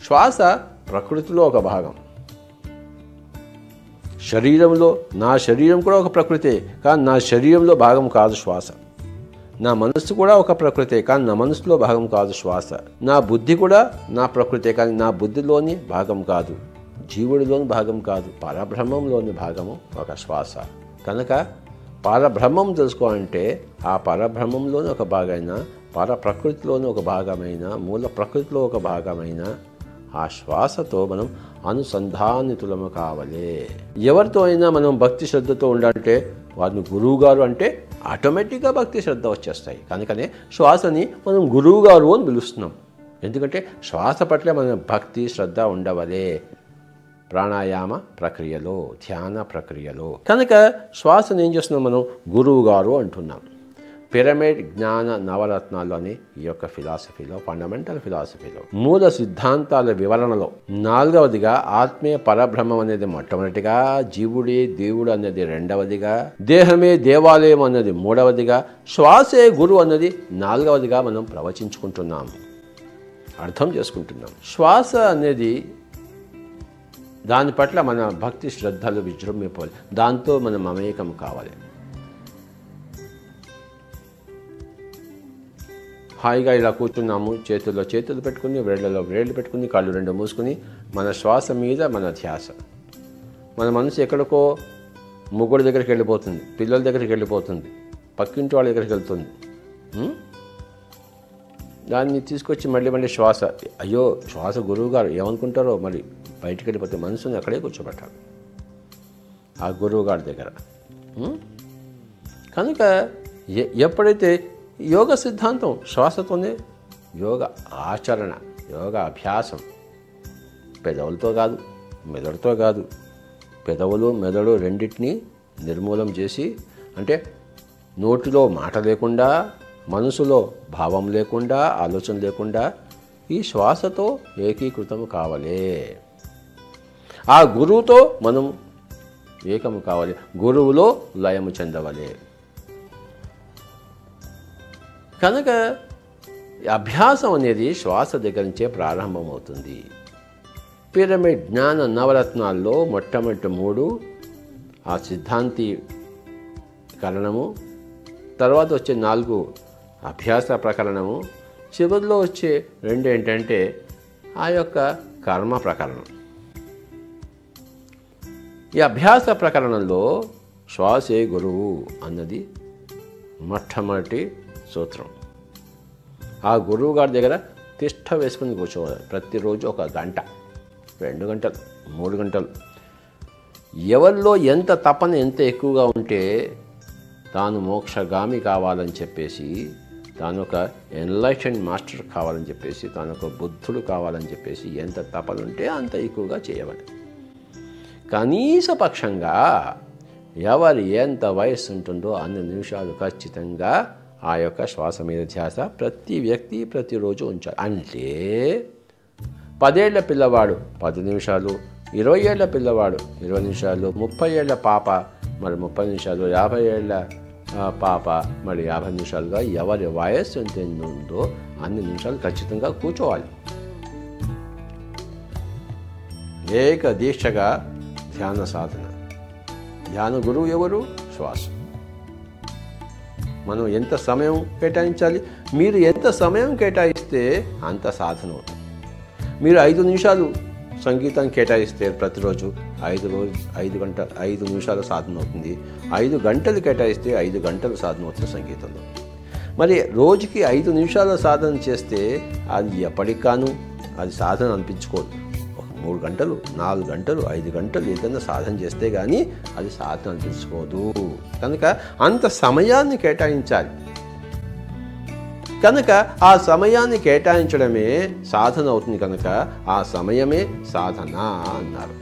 శ్వాస ప్రకృతిలో ఒక భాగం. శరీరంలో నా శరీరం కూడా ఒక ప్రకృతే, కానీ నా శరీరంలో భాగం కాదు శ్వాస. నా మనస్సు కూడా ఒక ప్రకృతే, కానీ నా మనస్సులో భాగం కాదు శ్వాస. నా బుద్ధి కూడా నా ప్రకృతే, కానీ నా బుద్ధిలోని భాగం కాదు, జీవుడిలోని భాగం కాదు, పరబ్రహ్మంలోని భాగము ఒక శ్వాస. కనుక పరబ్రహ్మం తెలుసుకోవాలంటే ఆ పరబ్రహ్మంలోని ఒక భాగమైన, పరప్రకృతిలోని ఒక భాగమైన, మూల ప్రకృతిలో ఒక భాగమైన ఆ శ్వాసతో మనం అనుసంధానితులము కావాలి. ఎవరితో అయినా మనం భక్తి శ్రద్ధతో ఉండాలంటే వారిని గురువుగారు అంటే ఆటోమేటిక్గా భక్తి శ్రద్ధ వచ్చేస్తాయి. కనుకనే శ్వాసని మనం గురువుగారు అని పిలుస్తున్నాం. ఎందుకంటే శ్వాస పట్ల మన భక్తి శ్రద్ధ ఉండవలే ప్రాణాయామ ప్రక్రియలో, ధ్యాన ప్రక్రియలో. కనుక శ్వాసను ఏం చేస్తున్నాం మనం? గురువుగారు అంటున్నాం. పిరమిడ్ జ్ఞాన నవరత్నాలు అని ఈ యొక్క ఫిలాసఫీలో, ఫండమెంటల్ ఫిలాసఫీలో మూల సిద్ధాంతాల వివరణలో 4వదిగా ఆత్మీయ పరబ్రహ్మం అనేది మొట్టమొదటిగా, జీవుడే దేవుడు అన్నది 2వదిగా, దేహమే దేవాలయం అన్నది 3వదిగా, శ్వాసే గురువు అన్నది 4వదిగా మనం ప్రవచించుకుంటున్నాం, అర్థం చేసుకుంటున్నాం. శ్వాస అనేది దాని పట్ల మన భక్తి శ్రద్ధలు విజృంభించాలి, దాంతో మనం మమేకం కావాలి. హాయిగా ఇలా కూర్చున్నాము, చేతుల్లో చేతులు పెట్టుకుని, వేళ్లలో వేళ్ళు పెట్టుకుని, కళ్ళు 2 మూసుకుని మన శ్వాస మీద మన ధ్యాస. మన మనసు ఎక్కడికో ముగ్గురు దగ్గరికి వెళ్ళిపోతుంది, పిల్లల దగ్గరికి వెళ్ళిపోతుంది, పక్కింటి వాళ్ళ దగ్గరికి వెళ్తుంది. దాన్ని తీసుకొచ్చి మళ్ళీ శ్వాస, అయ్యో శ్వాస గురువు గారు ఏమనుకుంటారో, మరి బయటికి వెళ్ళిపోతే మనసుని అక్కడే కూర్చోబెట్టాలి ఆ గురువు గారి దగ్గర. కనుక ఎప్పుడైతే యోగ సిద్ధాంతం శ్వాసతోనే, యోగ ఆచరణ, యోగ అభ్యాసం పెదవులతో కాదు, మెదడుతో కాదు, పెదవులు మెదడు రెండింటినీ నిర్మూలం చేసి, అంటే నోటిలో మాట లేకుండా, మనసులో భావం లేకుండా, ఆలోచన లేకుండా ఈ శ్వాసతో ఏకీకృతం కావాలి. ఆ గురువుతో మనం ఏకము కావాలి, గురువులో లయము చెందవాలి. కనుక అభ్యాసం అనేది శ్వాస దగ్గర నుంచే ప్రారంభమవుతుంది. పిరమిడ్ జ్ఞాన నవరత్నాల్లో మొట్టమొదటి 3 ఆ సిద్ధాంతీకరణము, తర్వాత వచ్చే 4 అభ్యాస ప్రకరణము, చివరిలో వచ్చే 2 ఏంటంటే ఆ యొక్క కర్మ ప్రకరణం. ఈ అభ్యాస ప్రకరణంలో శ్వాసే గురువు అన్నది మొట్టమొదటి సూత్రం. ఆ గురువు గారి దగ్గర తిష్ట వేసుకుని కూర్చోవాలి. ప్రతిరోజు 1 గంట, 2 గంటలు, 3 గంటలు. ఎవరిలో ఎంత తపన ఎంత ఎక్కువగా ఉంటే తాను మోక్షగామి కావాలని చెప్పేసి, తాను ఒక ఎన్లైటెండ్ మాస్టర్ కావాలని చెప్పేసి, తాను ఒక బుద్ధుడు కావాలని చెప్పేసి ఎంత తపన ఉంటే అంత ఎక్కువగా చేయవాలి. కనీస పక్షంగా ఎవరు ఎంత వయస్సు ఉంటుందో అన్ని నిమిషాలు ఖచ్చితంగా ఆ యొక్క శ్వాస మీద ధ్యాస ప్రతి వ్యక్తి ప్రతిరోజు ఉంచాలి. అంటే 10 ఏళ్ల పిల్లవాడు 10 నిమిషాలు, 20 ఏళ్ల పిల్లవాడు 20 నిమిషాలు, 30 ఏళ్ల పాప మరి 30 నిమిషాలు, 50 ఏళ్ల పాప మరి 50 నిమిషాలుగా ఎవరి వయస్సు ఎంత ఉందో అన్ని నిమిషాలు ఖచ్చితంగా కూర్చోవాలి. ఏక దీక్షగా ధ్యాన సాధన. ధ్యాన గురువు ఎవరు? శ్వాస. మనం ఎంత సమయం కేటాయించాలి? మీరు ఎంత సమయం కేటాయిస్తే అంత సాధన అవుతుంది. మీరు 5 నిమిషాలు సంగీతాన్ని కేటాయిస్తే ప్రతిరోజు 5 నిమిషాల సాధన అవుతుంది. 5 గంటలు కేటాయిస్తే 5 గంటల సాధన అవుతుంది సంగీతంలో. మరి రోజుకి 5 నిమిషాల సాధన చేస్తే అది ఎప్పటికాను అది సాధన అనిపించుకోదు. 3 గంటలు, 4 గంటలు, 5 గంటలు ఏదైనా సాధన చేస్తే కానీ అది సాధన అనిపించుకోదు. కనుక అంత సమయాన్ని కేటాయించాలి. కనుక ఆ సమయాన్ని కేటాయించడమే సాధన అవుతుంది. కనుక ఆ సమయమే సాధన అన్నారు.